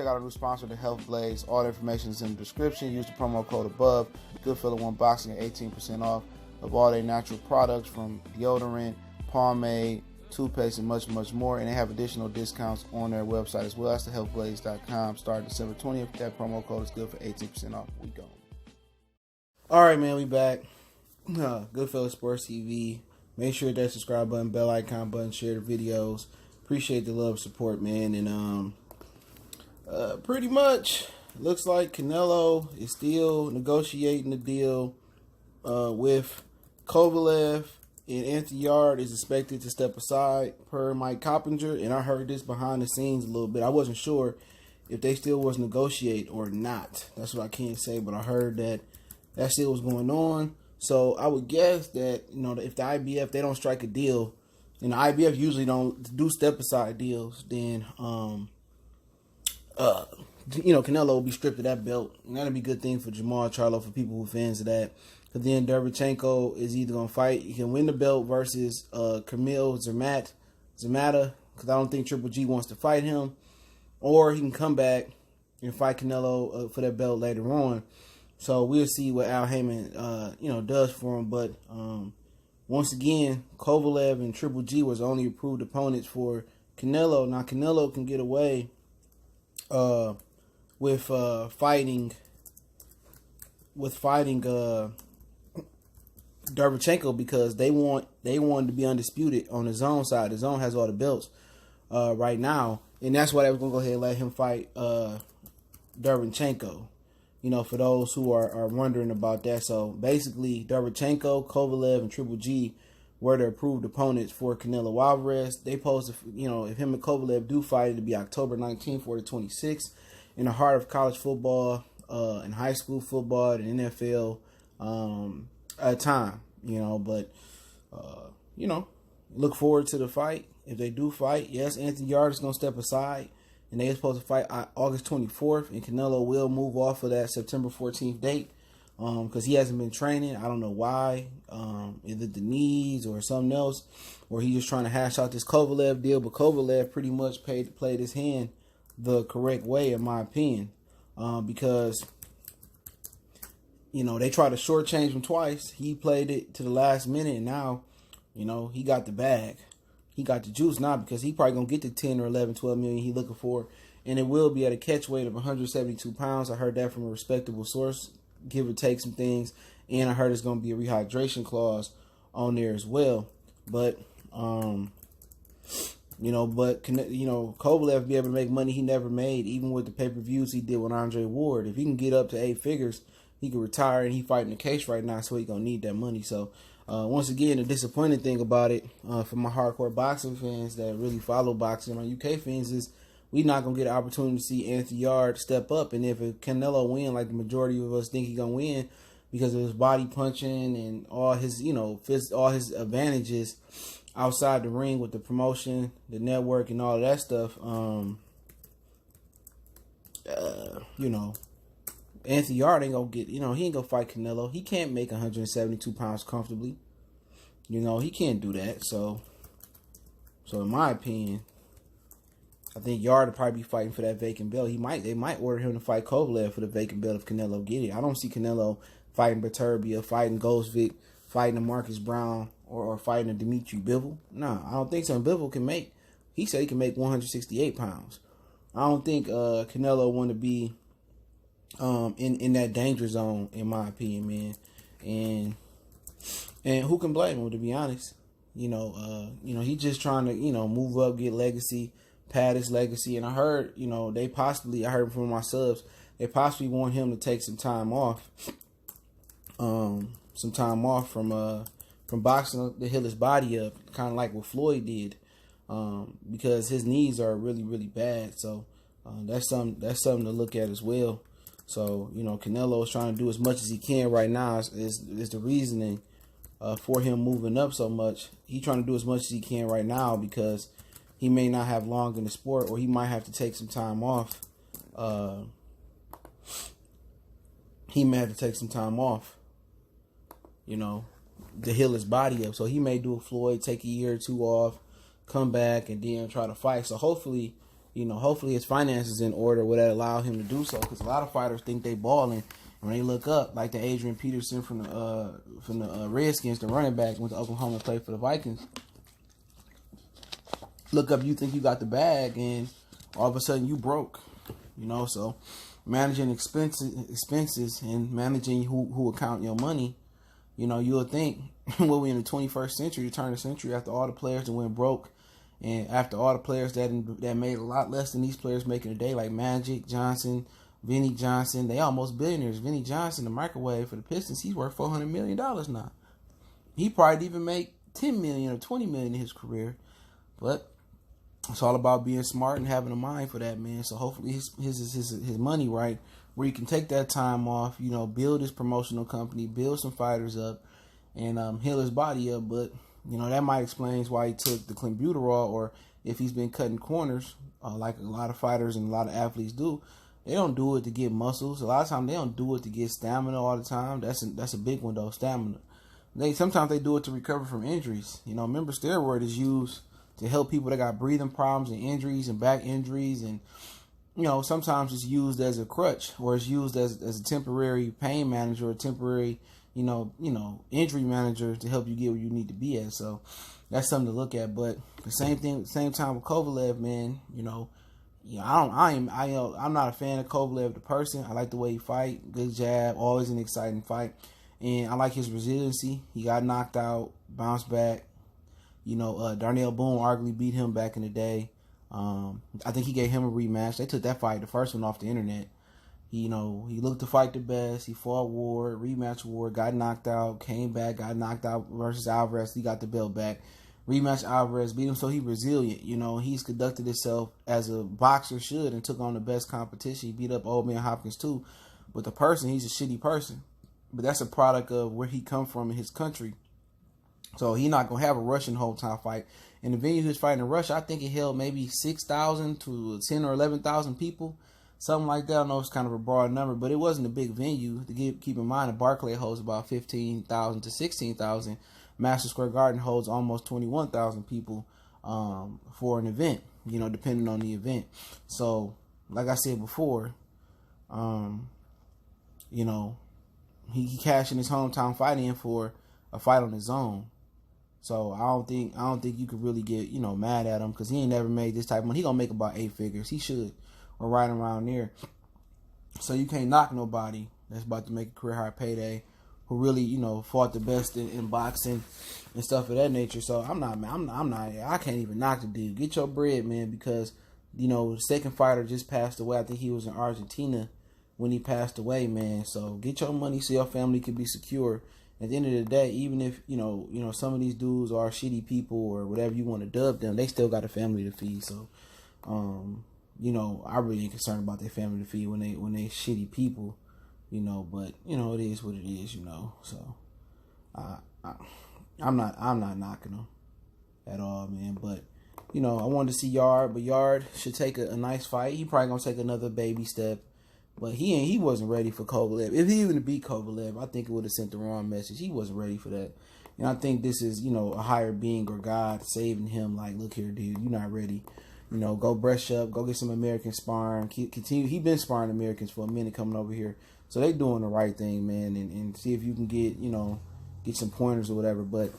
check out our new sponsor, the Health Blaze. All the information is in the description. Use the promo code above. Goodfellow One Boxing at 18% off of all their natural products, from deodorant, pomade, toothpaste, and much, much more. And they have additional discounts on their website as well. That's thehealthblaze.com. Starting December 20th. That promo code is good for 18% off. We go. All right, man, we back. Goodfellow Sports TV. Make sure that subscribe button, bell icon button, share the videos. Appreciate the love, support, man. And pretty much looks like Canelo is still negotiating the deal with Kovalev, and Anthony Yarde is expected to step aside per Mike Coppinger. And I heard this behind the scenes a little bit. I wasn't sure if they still was negotiate or not. That's what I can't say, but I heard that still was going on. So I would guess that, if the IBF, they don't strike a deal, and the IBF usually don't do step aside deals, then Canelo will be stripped of that belt, and that'll be a good thing for Jamal Charlo, for people who are fans of that. Because then Derevchenko is either going to fight, he can win the belt versus Kamil Zermatta, because I don't think Triple G wants to fight him, or he can come back and fight Canelo for that belt later on. So we'll see what Al Heyman, does for him. But once again, Kovalev and Triple G was only approved opponents for Canelo. Now Canelo can get away with fighting Derevchenko, because they wanted to be undisputed on the Zone side. The Zone has all the belts right now, and that's why they were gonna go ahead and let him fight Derevchenko. For those who are wondering about that. So basically, Derevchenko, Kovalev, and Triple G were the approved opponents for Canelo Alvarez. They posed, if him and Kovalev do fight, it'll be October 19th or the 26th, in the heart of college football and high school football and NFL time. But look forward to the fight. If they do fight, yes, Anthony Yarde is going to step aside. And they're supposed to fight August 24th, and Canelo will move off of that September 14th date because he hasn't been training. I don't know why, either the knees or something else, or he's just trying to hash out this Kovalev deal. But Kovalev pretty much played his hand the correct way, in my opinion, because they tried to shortchange him twice. He played it to the last minute, and now he got the bag. He got the juice now, because he probably going to get the 10 or 11, 12 million he looking for. And it will be at a catch weight of 172 pounds. I heard that from a respectable source, give or take some things. And I heard it's going to be a rehydration clause on there as well. But, Kovalev be able to make money he never made, even with the pay-per-views he did with Andre Ward. If he can get up to 8 figures, he can retire, and he fighting the case right now, so he going to need that money. So, once again, the disappointing thing about it, for my hardcore boxing fans that really follow boxing, my UK fans, is we not going to get an opportunity to see Anthony Yarde step up. And if Canelo win, like the majority of us think he's going to win, because of his body punching and all his, all his advantages outside the ring with the promotion, the network, and all of that stuff, Anthony Yarde ain't gonna get, he ain't gonna fight Canelo. He can't make 172 pounds comfortably. He can't do that. So in my opinion, I think Yarde will probably be fighting for that vacant belt. They might order him to fight Kovalev for the vacant belt if Canelo get it. I don't see Canelo fighting Beterbiev, fighting Gosvic, fighting a Marcus Brown, or fighting a Dimitri Bivol. No, I don't think so. Bivol can make, he said he can make 168 pounds. I don't think Canelo want to be in that danger zone, in my opinion, man. And who can blame him, to be honest? He's just trying to, move up, get legacy, pad his legacy. And I heard, I heard from my subs, they possibly want him to take some time off from boxing to heal his body up, kind of like what Floyd did, because his knees are really, really bad. So that's something to look at as well. So, Canelo is trying to do as much as he can right now is the reasoning for him moving up so much. He's trying to do as much as he can right now, because he may not have long in the sport, or he might have to take some time off. To heal his body up. So he may do a Floyd, take a year or two off, come back, and then try to fight. So hopefully, hopefully his finances in order would that allow him to do so. Because a lot of fighters think they balling. When they look up, like the Adrian Peterson from the Redskins, the running back, went to Oklahoma and played for the Vikings. Look up, you think you got the bag, and all of a sudden you broke. So managing expenses and managing who account your money, you'll think, well, we in the 21st century, the turn of the century, after all the players that went broke, and after all the players that made a lot less than these players making today, like Magic Johnson, Vinny Johnson, they almost billionaires. Vinny Johnson, the microwave for the Pistons, he's worth $400 million now. He probably even make $10 million or $20 million in his career, but it's all about being smart and having a mind for that, man. So hopefully his money right, where he can take that time off, build his promotional company, build some fighters up, and heal his body up. But that might explain why he took the clenbuterol, or if he's been cutting corners, like a lot of fighters and a lot of athletes do. They don't do it to get muscles. A lot of times they don't do it to get stamina all the time. That's a big one though, stamina. Sometimes they do it to recover from injuries. Remember, steroid is used to help people that got breathing problems and injuries and back injuries, and sometimes it's used as a crutch, or it's used as a temporary pain manager, or a temporary injury manager to help you get where you need to be at. So that's something to look at. But the same time with Kovalev, man, I'm not a fan of Kovalev the person. I like the way he fight, good jab, always an exciting fight, and I like his resiliency. He got knocked out, bounced back. Darnell Boone arguably beat him back in the day. I think he gave him a rematch. They took that fight, the first one, off the internet. He looked to fight the best. He fought Ward, rematch Ward, got knocked out, came back, got knocked out versus Alvarez. He got the belt back. Rematch Alvarez, beat him, so he's resilient. He's conducted himself as a boxer should and took on the best competition. He beat up Old Man Hopkins too. But the person, he's a shitty person. But that's a product of where he come from in his country. So he's not going to have a Russian whole time fight. And the venue he was fighting in Russia, I think it held maybe 6,000 to 10 or 11,000 people. Something like that. I know it's kind of a broad number, but it wasn't a big venue. Keep in mind, the Barclay holds about 15,000 to 16,000. Madison Square Garden holds almost 21,000 people for an event, depending on the event. So, like I said before, he cashed in his hometown fight in for a fight on his own. So I don't think you could really get mad at him, because he ain't never made this type of money. He gonna make about 8 figures. He should, or right around there. So you can't knock nobody that's about to make a career high payday, who really fought the best in boxing and stuff of that nature. So I'm not. I can't even knock the dude. Get your bread, man, because the second fighter just passed away. I think he was in Argentina when he passed away, man. So get your money so your family can be secure. At the end of the day, even if some of these dudes are shitty people or whatever you want to dub them, they still got a family to feed. So, I really ain't concerned about their family to feed when they shitty people, But it is what it is, So, I'm not knocking them at all, man. But I wanted to see Yarde, but Yarde should take a nice fight. He probably gonna take another baby step. But he wasn't ready for Kovalev. If he even beat Kovalev, I think it would have sent the wrong message. He wasn't ready for that. And I think this is, a higher being or God saving him. Like, look here, dude, you're not ready. Go brush up, go get some American sparring. Continue. He been sparring Americans for a minute coming over here. So they doing the right thing, man. And see if you can get some pointers or whatever. But,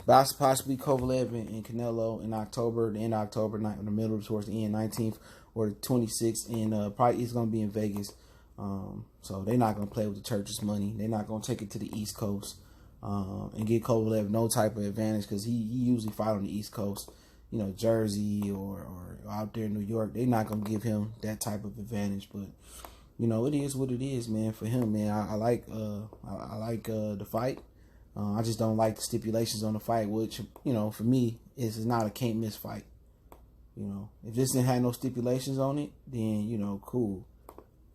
possibly Kovalev and Canelo in October, the end of October, in the middle towards the end, 19th. Or the 26th, and probably it's going to be in Vegas. So they're not going to play with the church's money. They're not going to take it to the East Coast and give Kovalev no type of advantage, because he usually fight on the East Coast, Jersey or out there in New York. They're not going to give him that type of advantage. But it is what it is, man. For him, man, I like the fight. I just don't like the stipulations on the fight, which for me is not a can't miss fight. If this didn't have no stipulations on it, then, cool.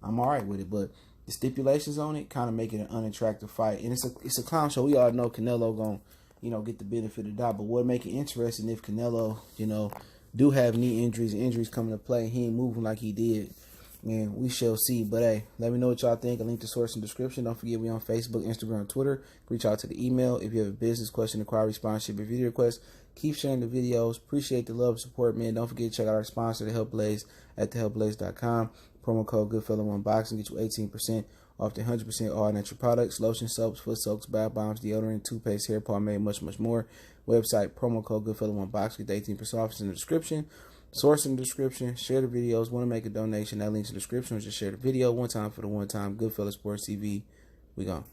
I'm all right with it. But the stipulations on it kind of make it an unattractive fight. And it's a clown show. We all know Canelo going to, get the benefit of the doubt. But what make it interesting if Canelo, do have knee injuries and injuries coming to play, he ain't moving like he did and we shall see. But hey, let me know what y'all think. A link to source in the description. Don't forget we on Facebook, Instagram, and Twitter. Reach out to the email if you have a business question, inquiry, sponsorship, or video request. Keep sharing the videos. Appreciate the love and support, man. Don't forget to check out our sponsor, The Help Blaze, at thehelpblaze.com. Promo code Goodfellow1Boxing get you 18% off the 100% all natural products, lotion, soaps, foot soaks, bath bombs, deodorant, toothpaste, hair pomade, much more. Website, promo code Goodfellow1Boxing get 18% off. It's in the description. Source in the description. Share the videos. Want to make a donation? That link's in the description. Just share the video one time for the one time. Goodfellow Sports TV. We gone.